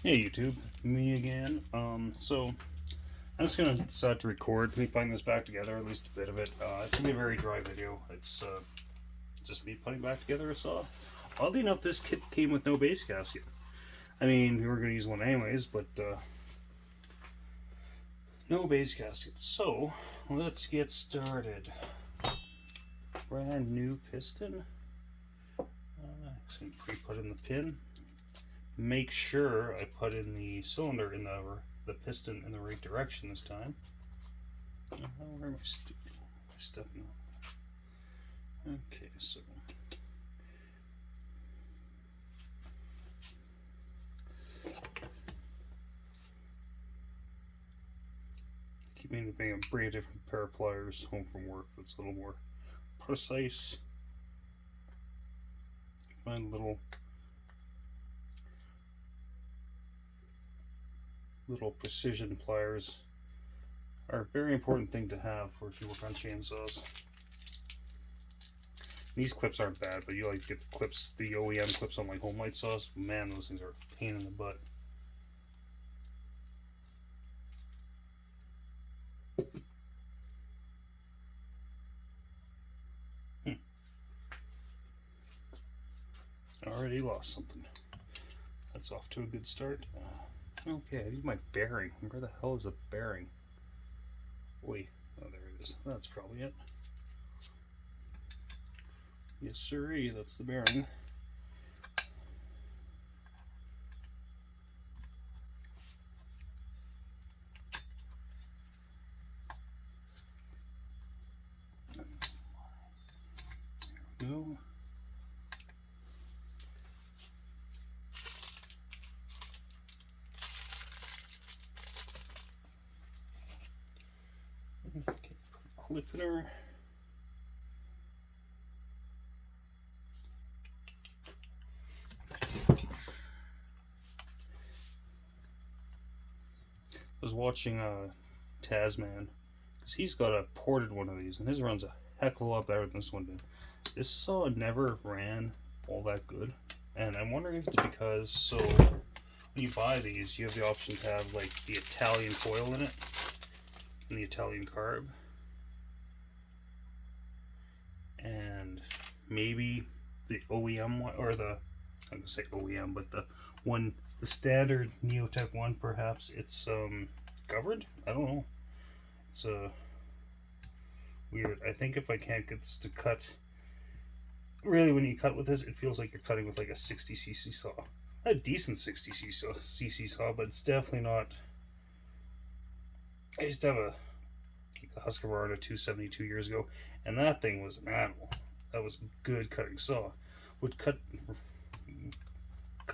Hey YouTube, me again. So I'm just gonna decide to record me putting this back together, at least a bit of it. It's gonna be a very dry video. It's just me putting back together a saw. Oddly enough, this kit came with no base gasket. I mean, we were gonna use one anyways, but no base gasket. So let's get started. Brand new piston. Just gonna pre-put in the pin. Make sure I put in the cylinder in the piston in the right direction this time. Where am I stepping up? Okay, so keeping to bring a different pair of pliers home from work that's a little more precise. Find little precision pliers are a very important thing to have for if you work on chainsaws. These clips aren't bad, but you like get the clips, the OEM clips on like home light saws. Man, those things are a pain in the butt. Already lost something. That's off to a good start. Okay, I need my bearing. Where the hell is the bearing? Wait, oh there it is. That's probably it. Yes sirree, that's the bearing. There we go. Okay, clip in her. I was watching Tasman, because he's got a ported one of these, and his runs a heck of a lot better than this one did. This saw never ran all that good, and I'm wondering if it's because, so when you buy these, you have the option to have like the Italian coil in it, and the Italian carb, and maybe the OEM one, or the, I'm gonna say OEM, but the one, the standard neo-tec one, perhaps it's governed. I don't know. It's weird. I think if I can't get this to cut, really, when you cut with this, it feels like you're cutting with like a 60cc saw. A decent 60cc saw, but it's definitely not. I used to have a Husqvarna 272 years ago, and that thing was an animal. That was a good cutting saw. Would cut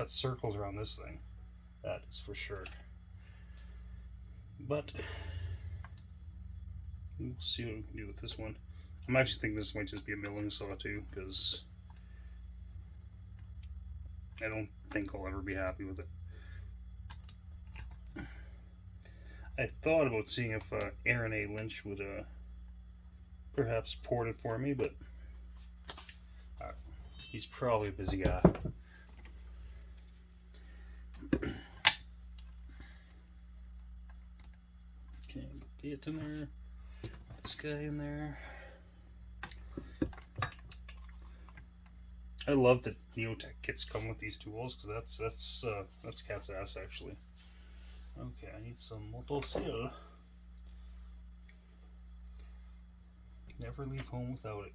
circles around this thing. That is for sure. But we'll see what we can do with this one. I'm actually thinking this might just be a milling saw too, because I don't think I'll ever be happy with it. I thought about seeing if Aaron A. Lynch would perhaps port it for me, but he's probably a busy guy. Okay, get it in there. This guy in there. I love that neo-tec kits come with these tools, because that's cat's ass actually. Okay, I need some motocicleta. Never leave home without it.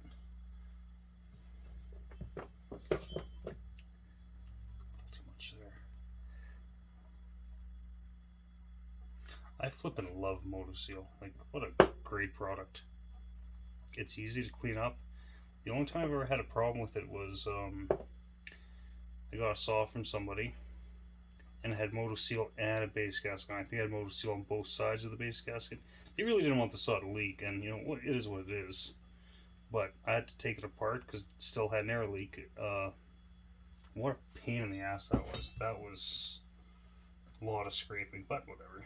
Too much there. I flippin' love Motoseal. Like, what a great product. It's easy to clean up. The only time I've ever had a problem with it was I got a saw from somebody, and it had Motoseal and a base gasket. I think I had Motoseal on both sides of the base gasket. They really didn't want the saw to leak, and you know, it is what it is. But I had to take it apart because it still had an air leak. What a pain in the ass that was. That was a lot of scraping, but whatever.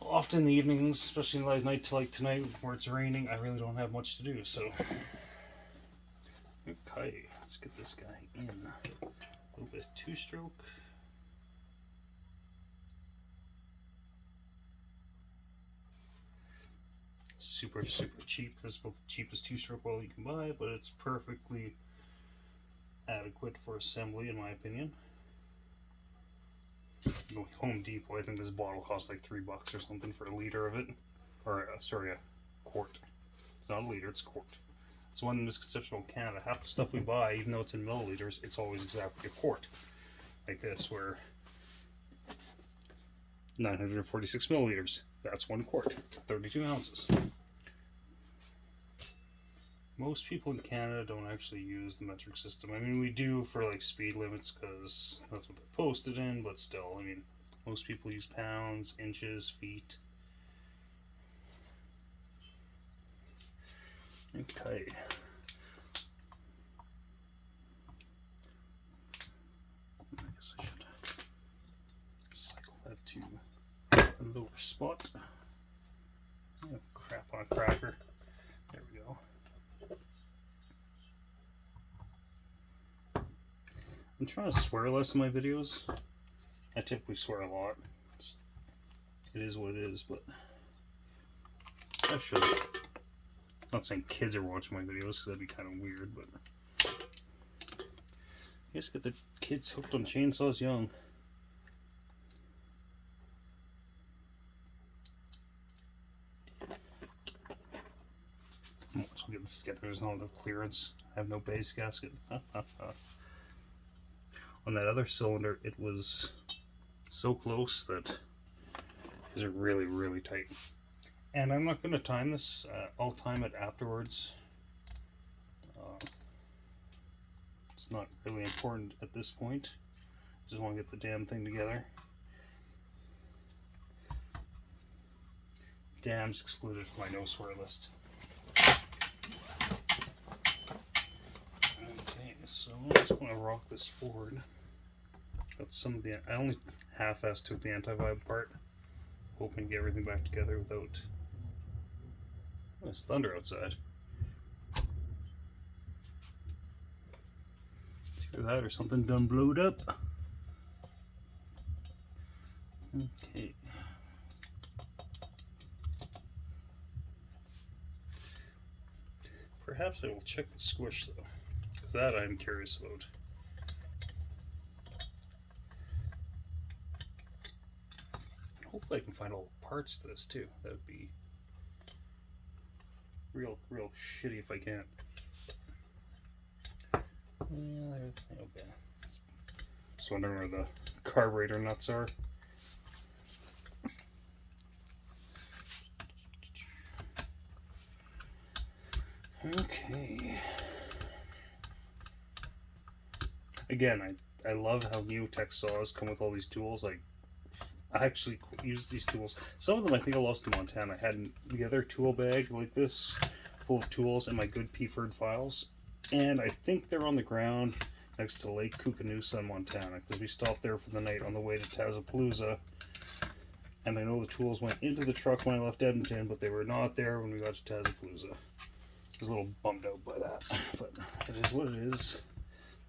Often in the evenings, especially like night like tonight where it's raining, I really don't have much to do, so. Okay, let's get this guy in. A little bit of two-stroke. Super cheap. This is about the cheapest two-stroke oil you can buy, but it's perfectly adequate for assembly in my opinion. Going Home Depot, I think this bottle costs like $3 or something for a liter of it. Or, sorry, a quart. It's not a liter, it's a quart. It's one misconception in Canada. Half the stuff we buy, even though it's in milliliters, it's always exactly a quart. Like this, where 946 milliliters. That's 1 quart, 32 ounces. Most people in Canada don't actually use the metric system. I mean, we do for like speed limits because that's what they're posted in, but still, I mean, most people use pounds, inches, feet. Okay. I guess I should cycle that to the lower spot. Oh, crap on a cracker. There we go. I'm trying to swear less in my videos. I typically swear a lot. It is what it is, but I should. I'm not saying kids are watching my videos because that'd be kind of weird, but I guess get the kids hooked on chainsaws young. Once we get this together, there's not enough clearance. I have no base gasket. On that other cylinder, it was so close that these are really tight. And I'm not going to time this. I'll time it afterwards. It's not really important at this point. Just want to get the damn thing together. Damn's excluded from my no swear list. Okay, so I just want to rock this forward. Got some of the, I only half-assed took the anti-vibe part, hoping to get everything back together without. Oh, it's thunder outside. It's either that or something done blowed up. Okay. Perhaps I will check the squish though, because that I'm curious about. Hopefully I can find all the parts to this too. That would be real shitty if I can't. Yeah, okay. Just wondering where the carburetor nuts are. Okay. Again, I love how neo-tec saws come with all these tools. Like, I actually use these tools. Some of them I think I lost in Montana. I had the other tool bag like this, full of tools and my good P-Ford files. And I think they're on the ground next to Lake Koocanusa in Montana, because we stopped there for the night on the way to Tazapalooza. And I know the tools went into the truck when I left Edmonton, but they were not there when we got to Tazapalooza. I was a little bummed out by that, but it is what it is.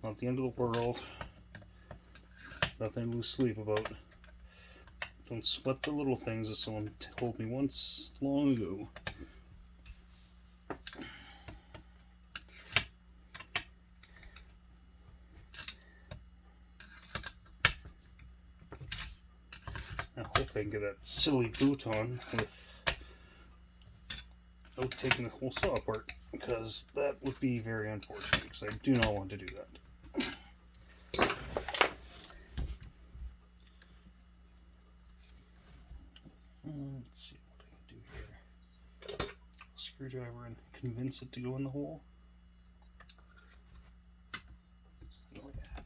Not the end of the world. Nothing to lose sleep about. Don't sweat the little things, as someone told me once long ago. Now hopefully I can get that silly boot on without taking the whole saw apart, because that would be very unfortunate, because I do not want to do that. Let's see what I can do here. Screwdriver and convince it to go in the hole. Oh yeah.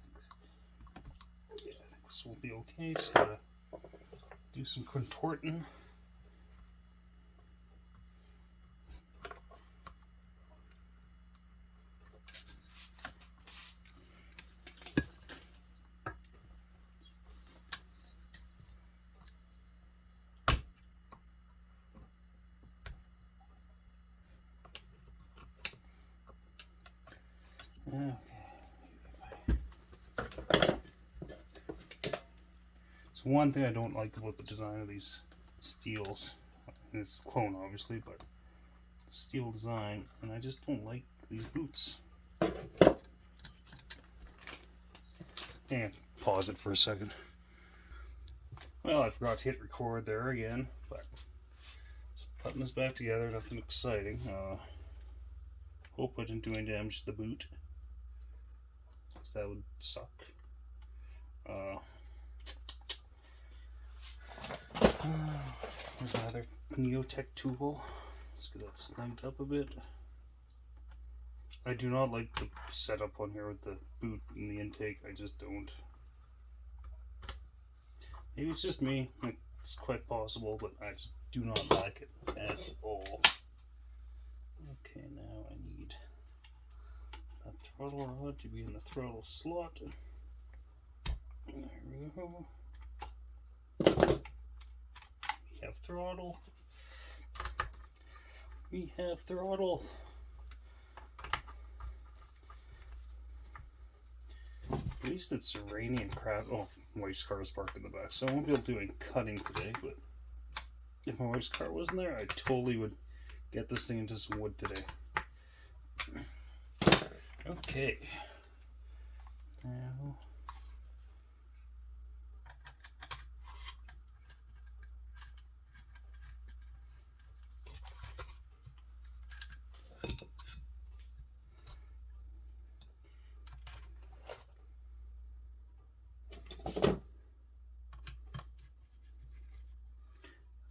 I think this will be okay. Just gotta do some contorting. Okay. There's one thing I don't like about the design of these steels. And it's a clone, obviously, but steel design, and I just don't like these boots. And pause it for a second. Well, I forgot to hit record there again, but just putting this back together, nothing exciting. Hope I didn't do any damage to the boot, because that would suck. There's another neo-tec tool. Let's get that snuggled up a bit. I do not like the setup on here with the boot and the intake. I just don't. Maybe it's just me. It's quite possible, but I just do not like it at all. Okay, now I need that throttle rod to be in the throttle slot. There we go. We have throttle. We have throttle. At least it's rainy and crap. Oh, my wife's car is parked in the back, so I won't be able to do any cutting today, but if my wife's car wasn't there, I totally would get this thing into some wood today. Okay. Now,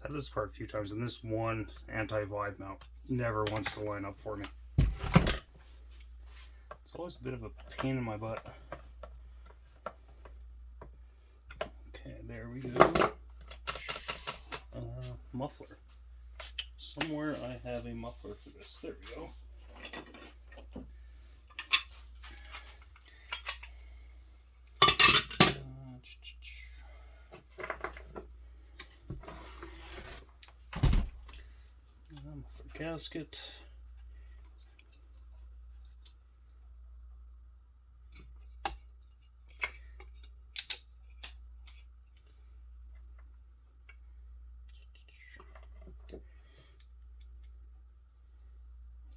I've had this part a few times, and this one anti-vibe mount never wants to line up for me. It's always a bit of a pain in my butt. Okay, there we go. Muffler. Somewhere I have a muffler for this. There we go. Muffler gasket.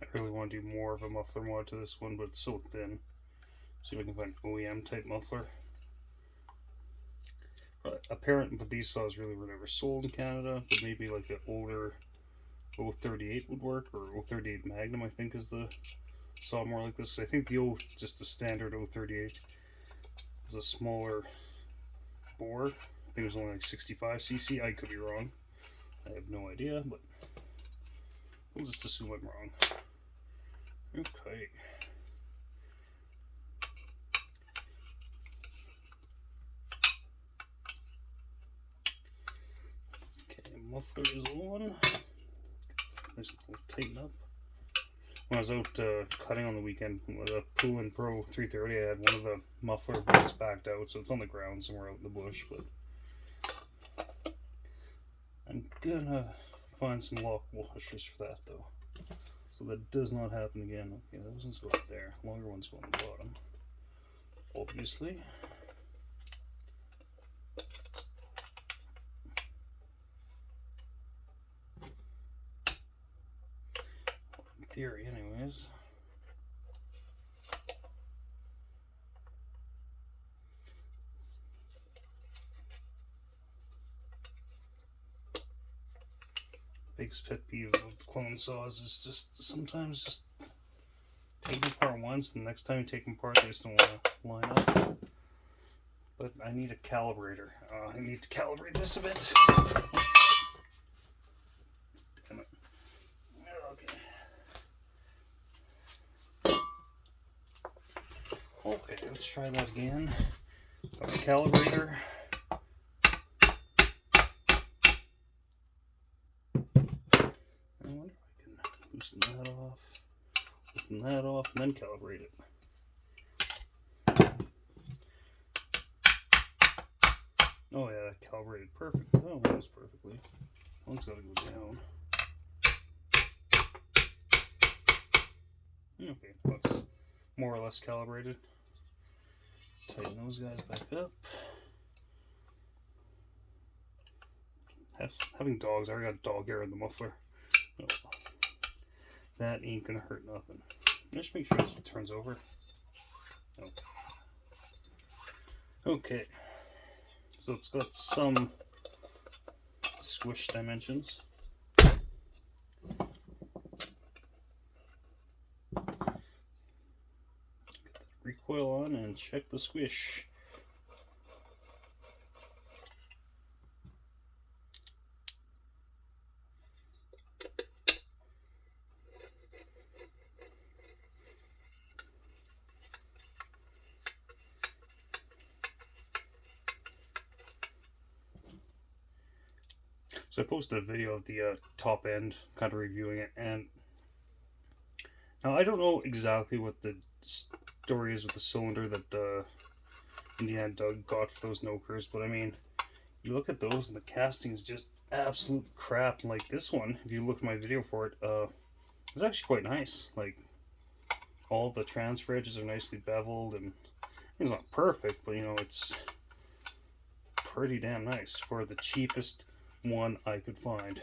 I really want to do more of a muffler mod to this one, but it's so thin. See if I can find an OEM type muffler. Apparently, but these saws really were never sold in Canada, but maybe like an older 038 would work, or 038 Magnum I think is the saw more like this. I think the just a standard 038 was a smaller bore. I think it was only like 65 cc. I could be wrong. I have no idea, but we'll just assume I'm wrong. Okay. Okay, muffler is on. Nice little tighten up. When I was out cutting on the weekend with a Poolin Pro 330, I had one of the muffler bolts backed out, so it's on the ground somewhere out in the bush. But I'm gonna find some lock washers for that though, so that does not happen again. Okay, those ones go up there. Longer ones go on the bottom, obviously. In theory, anyways. Biggest pet peeve of clone saws is just sometimes just take them apart once, and the next time you take them apart, they just don't want to line up. But I need a calibrator. I need to calibrate this a bit. Damn it. Okay, let's try that again. Got my calibrator. I wonder if I can loosen that off, and then calibrate it. Oh yeah, that calibrated perfect. Oh, that was perfectly. One's got to go down. Okay, that's more or less calibrated. Tighten those guys back up. Having dogs, I already got dog hair in the muffler. Oh, that ain't gonna hurt nothing. Just make sure this one turns over. Oh. Okay, so it's got some squish dimensions. Get the recoil on and check the squish. So I posted a video of the top end, kind of reviewing it, and now I don't know exactly what the story is with the cylinder that Indiana Doug got for those Nokers, but I mean, you look at those and the casting is just absolute crap. And like this one, if you look at my video for it, it's actually quite nice. Like all the transfer edges are nicely beveled, and it's not perfect, but you know, it's pretty damn nice for the cheapest one I could find.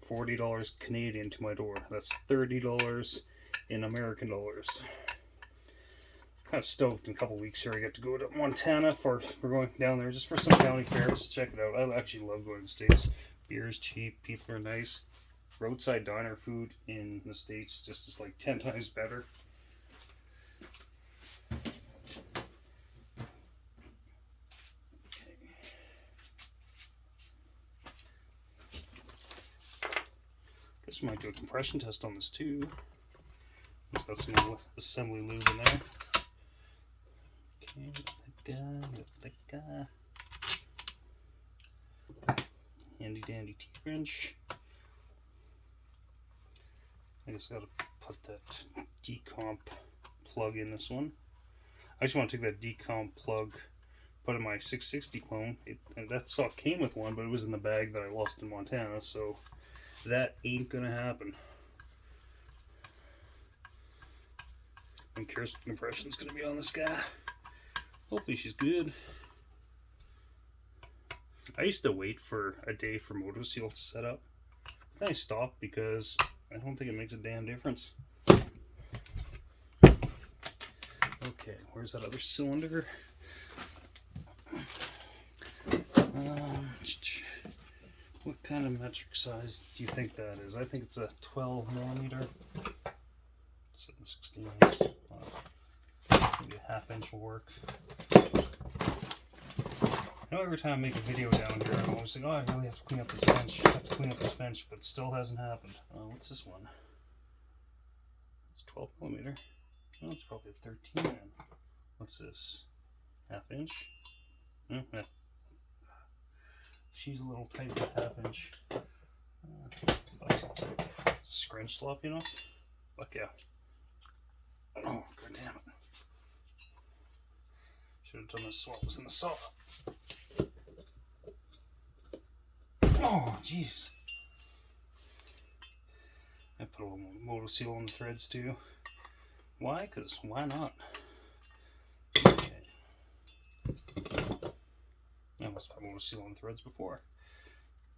$40 Canadian to my door. That's $30 in American dollars. Kind of stoked in a couple weeks here. I get to go to Montana we're going down there just for some county fair. Just check it out. I actually love going to the States. Beer is cheap, people are nice. Roadside diner food in the States just is like 10 times better. Guess we might do a compression test on this too. It's got some assembly lube in there. Okay, that guy. Handy dandy T-wrench. I just gotta put that decomp plug in this one. I just want to take that decomp plug, put in my 660 clone. That saw came with one, but it was in the bag that I lost in Montana, so that ain't gonna happen. I'm curious what the compression's gonna be on this guy. Hopefully she's good. I used to wait for a day for MotoSeal to set up. Then I stopped because I don't think it makes a damn difference. Okay, where's that other cylinder? What kind of metric size do you think that is? I think it's a 12 millimeter. It's in 16 inches. Maybe a half inch will work. I know every time I make a video down here, I'm always like, oh, I really have to clean up this bench. I have to clean up this bench, but it still hasn't happened. What's this one? It's 12 millimeter. Oh, it's probably a 13 then. What's this? Half inch? Yeah. She's a little tight with half inch. It's a scrunch slop, you know? Fuck yeah. Oh, god damn it. Should have done this while it was in the saw. Oh, jeez. I put a little more MotoSeal on the threads too. Why? Because why not? Okay. I must have MotoSeal on the threads before.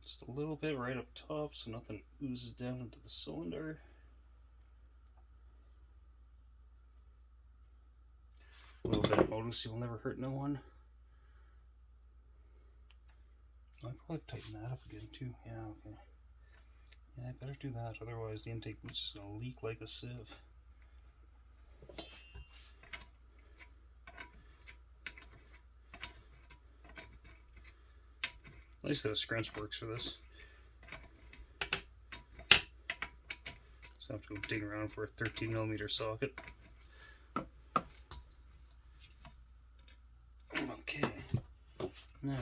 Just a little bit right up top so nothing oozes down into the cylinder. A little bit of MotoSeal never hurt no one. I'll probably tighten that up again too. Yeah, okay. Yeah, I better do that, otherwise the intake was just gonna leak like a sieve. At least the scrunch works for this. So I have to go dig around for a 13 millimeter socket. Okay. Now,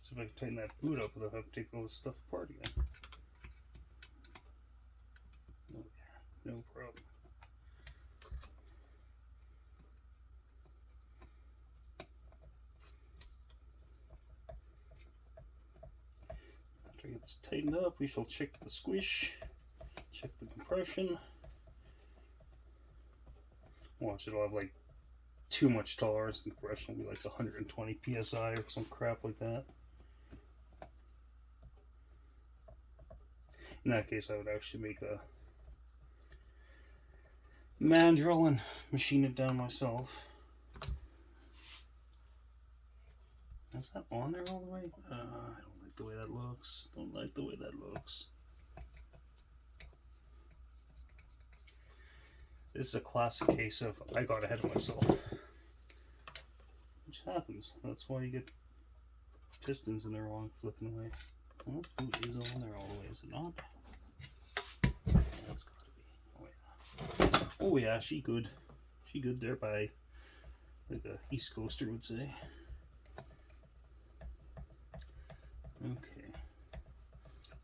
see if I can tighten that boot up without having to take all this stuff apart again. Oh yeah, no problem. After I get this tightened up, we shall check the squish, check the compression. Watch, it'll have like too much tolerance. The compression will be like 120 psi or some crap like that. In that case, I would actually make a mandrel and machine it down myself. Is that on there all the way? I don't like the way that looks. Don't like the way that looks. This is a classic case of I got ahead of myself. Which happens. That's why you get pistons in the wrong flipping way. Oh, it is on there all the way, is it not? Yeah, that's gotta be. Oh yeah. Oh yeah, she good. She good there by, like a East Coaster would say. Okay.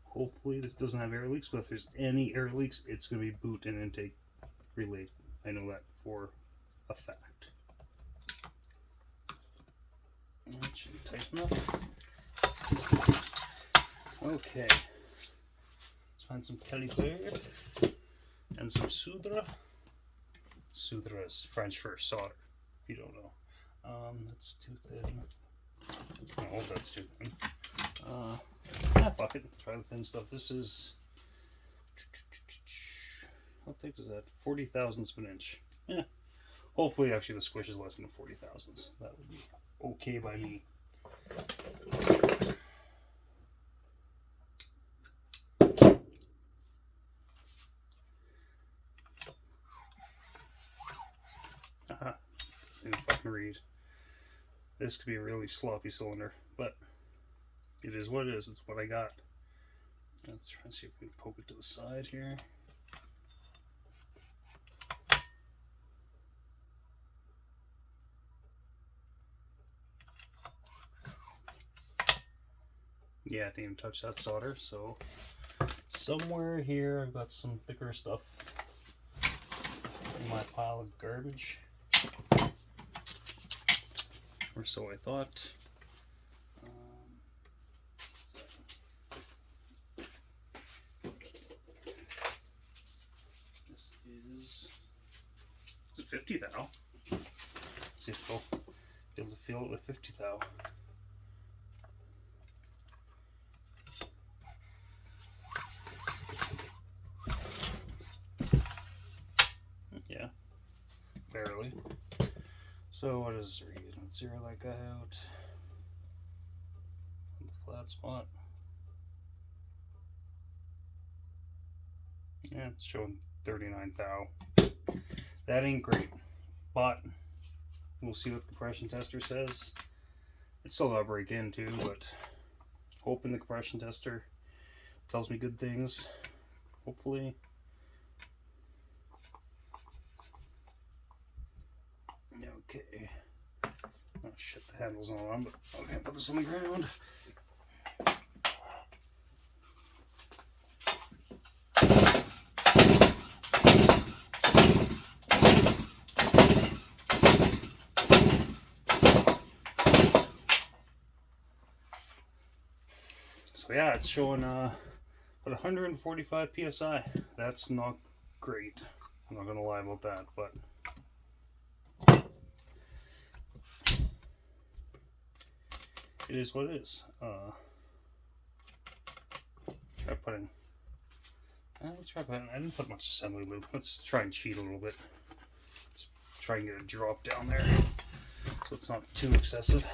Hopefully this doesn't have air leaks, but if there's any air leaks, it's gonna be boot and intake related. I know that for a fact. That should be tight enough. Okay. Let's find some caliper and some soudre. Soudre is French for solder, if you don't know. That's too thin. I hope that's too thin. Fuck it. Try the thin stuff. This is, how thick is that? 40 thousandths of an inch. Yeah. Hopefully, actually, the squish is less than 40 thousandths. That would be okay by me. This ain't fucking read. This could be a really sloppy cylinder, but it is what it is. It's what I got. Let's try and see if we can poke it to the side here. Yeah, I didn't even touch that solder, so somewhere here I've got some thicker stuff in my pile of garbage. Or so I thought. This is it 50 thou? See if we'll be able to feel it with 50 thou. Yeah, barely. So what does this read? Let's zero that guy out. The flat spot. Yeah, it's showing 39 thou. That ain't great, but we'll see what the compression tester says. It's still gotta break in too, but hoping the compression tester tells me good things. Hopefully. Okay. Oh shit, the handle's not on, but okay, put this on the ground. So yeah, it's showing about 145 psi. That's not great. I'm not gonna lie about that, but it is what it is. Try putting. Let's try putting. I didn't put much assembly lube. Let's try and cheat a little bit. Let's try and get a drop down there, so it's not too excessive.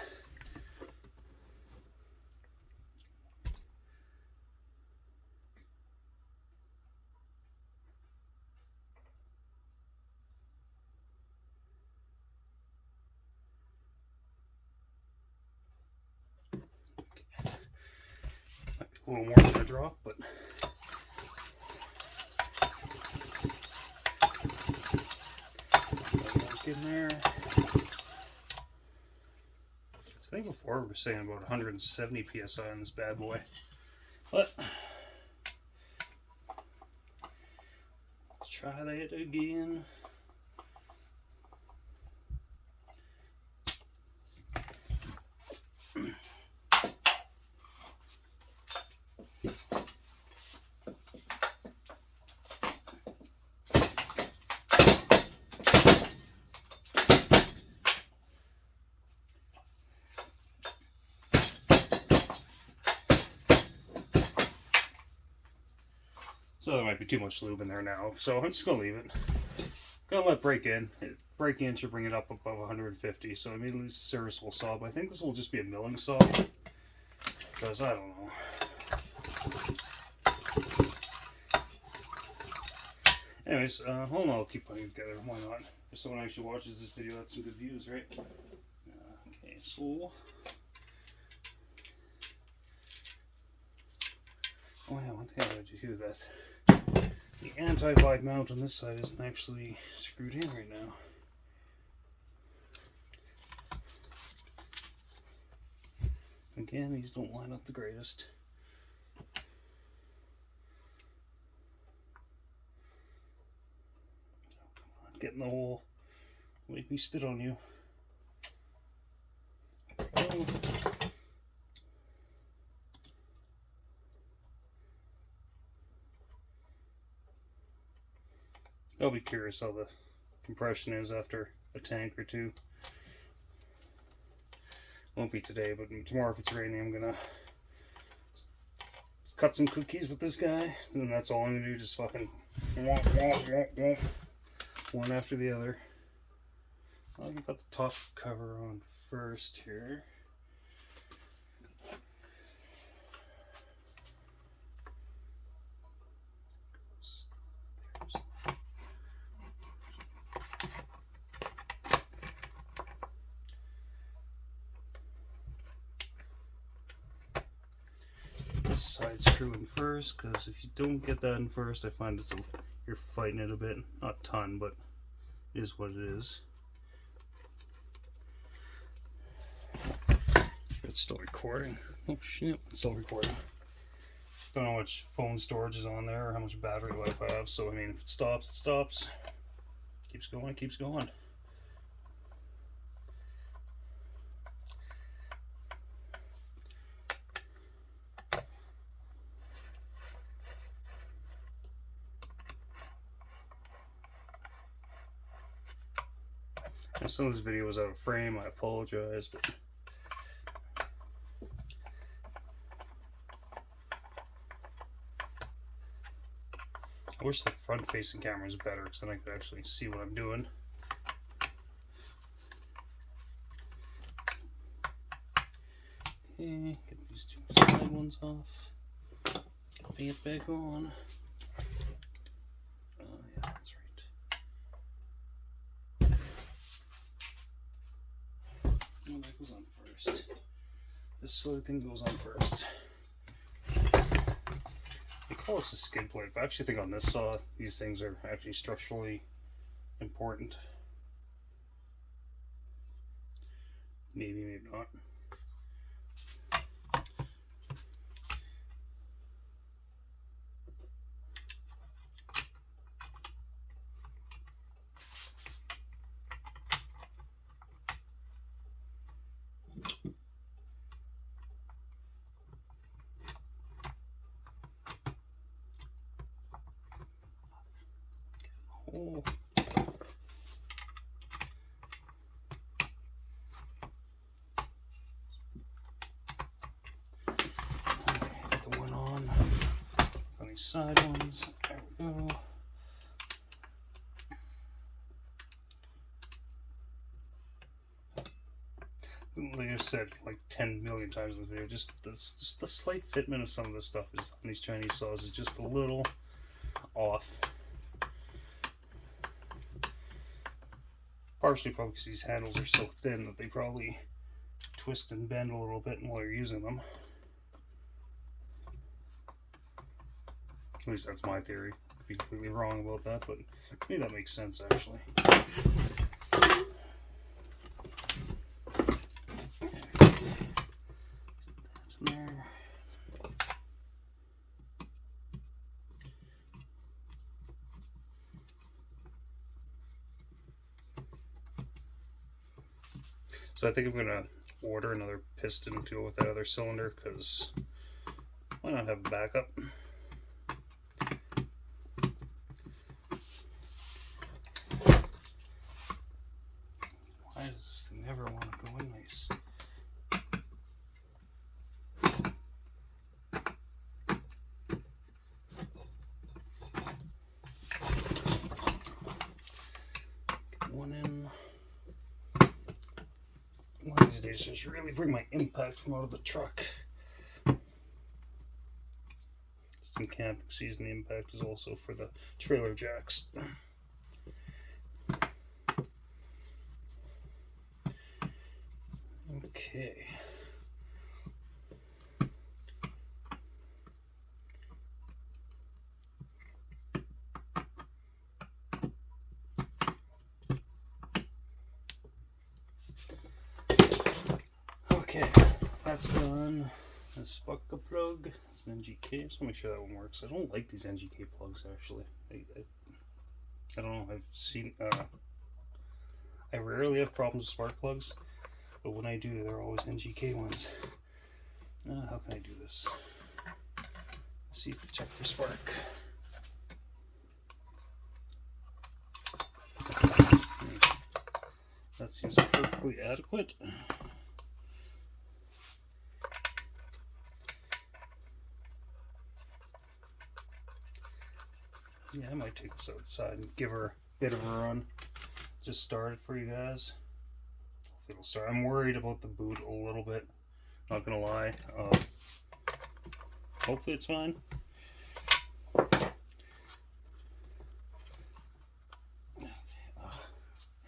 A little more than a drop, but in there. I think before we were saying about 170 psi on this bad boy, but let's try that again. So there might be too much lube in there now. So I'm just gonna leave it. Gonna let break in. Break in should bring it up above 150. So immediately serviceable saw. But I think this will just be a milling saw. Because I don't know. Anyways, hold on, I'll keep putting it together. Why not? If someone actually watches this video, that's some good views, right? Okay, so. Oh yeah, one thing I gotta do that. The anti-vibe mount on this side isn't actually screwed in right now. Again, these don't line up the greatest. Get in the hole. Make me spit on you. Oh. I'll be curious how the compression is after a tank or two. Won't be today, but tomorrow if it's raining, I'm gonna cut some cookies with this guy, and that's all I'm gonna do. Just fucking one after the other. I'll put the top cover on first here. This side screw in first, because if you don't get that in first, I find you're fighting it a bit. Not a ton, but it is what it is. It's still recording. Oh shit, it's still recording. Don't know how much phone storage is on there or how much battery life I have, so I mean, if it stops, it stops. Keeps going, keeps going. Now, some of this video was out of frame, I apologize, but I wish the front-facing camera was better, because then I could actually see what I'm doing. Okay, get these two side ones off. Get it back on. Oh yeah, that's right. Oh, that goes on first. This sort of thing goes on first. They call this a skid plate, but I actually think on this saw, these things are actually structurally important. Maybe, maybe not. Oh. Get the one on these side ones. There we go. Like I've said like 10 million times in this video, just the slight fitment of some of this stuff is on these Chinese saws is just a little off. Partially probably because these handles are so thin that they probably twist and bend a little bit while you're using them. At least that's my theory. I'd be completely wrong about that, but maybe that makes sense actually. So I think I'm gonna order another piston to go with that other cylinder, because why not have a backup? Why does this thing never want to go in nice? One of these days, just really bring my impact from out of the truck. It's in camping season. The impact is also for the trailer jacks. Okay. Okay, that's done. A sparkle plug. It's an NGK. Just want to make sure that one works. I don't like these NGK plugs actually. I don't know. I've seen. I rarely have problems with spark plugs, but when I do, they're always NGK ones. How can I do this? Let's see if we check for spark. That seems perfectly adequate. Yeah, I might take this outside and give her a bit of a run. Just start it for you guys. It'll start. I'm worried about the boot a little bit. Not gonna lie. Hopefully it's fine.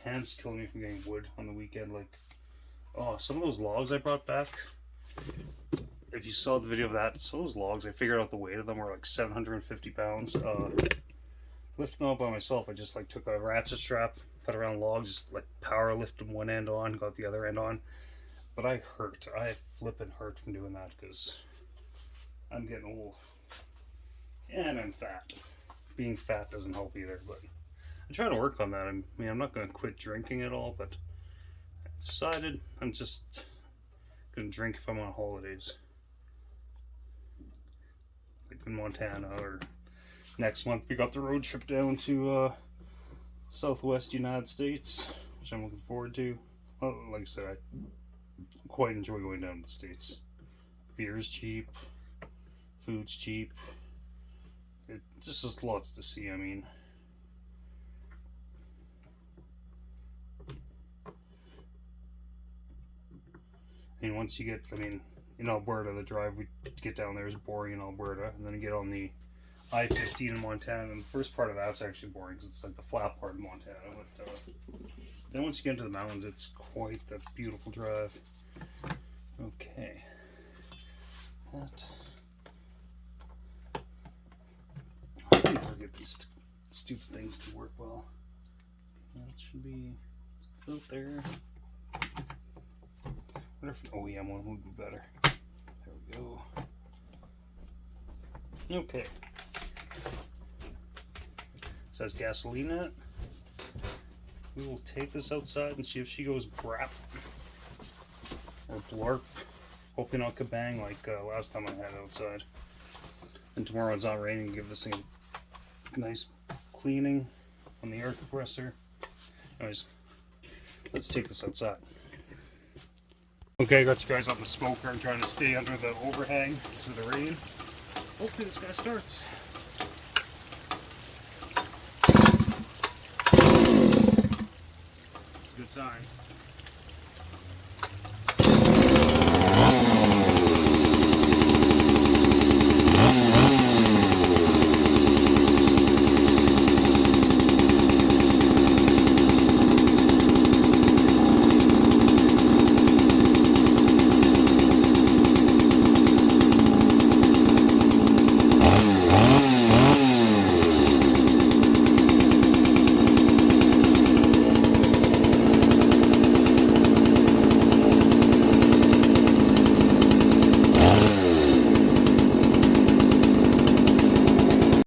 Hands killing me from getting wood on the weekend. Like, oh, some of those logs I brought back. If you saw the video of that, some of those logs, I figured out the weight of them were like 750 pounds. Lifting them up by myself, I just like took a ratchet strap, put around logs, just like power lifted one end on, got the other end on. But I hurt. I flippin' hurt from doing that because I'm getting old. And I'm fat. Being fat doesn't help either, but I'm trying to work on that. I mean, I'm not going to quit drinking at all, but I decided I'm just going to drink if I'm on holidays. Like in Montana, or next month we got the road trip down to Southwest United States, which I'm looking forward to. Well, like I said, I quite enjoy going down to the States. Beer's cheap, food's cheap. It's just lots to see. I mean, once you get, in Alberta, the drive we get down there is boring in Alberta, and then you get on the I-15 in Montana, and the first part of that's actually boring because it's like the flat part of Montana. But then once you get into the mountains, it's quite the beautiful drive. Okay. I never get these stupid things to work well. That should be out there. I wonder if an OEM one would be better. There we go. Okay. It says gasoline in it. We will take this outside and see if she goes brap or blorp. Hopefully not kabang like last time I had it outside. And tomorrow it's not raining. Give this thing a nice cleaning on the air compressor. Anyways, let's take this outside. Okay, I got you guys on the smoker. I'm trying to stay under the overhang because of the rain. Hopefully this guy starts. Good sign.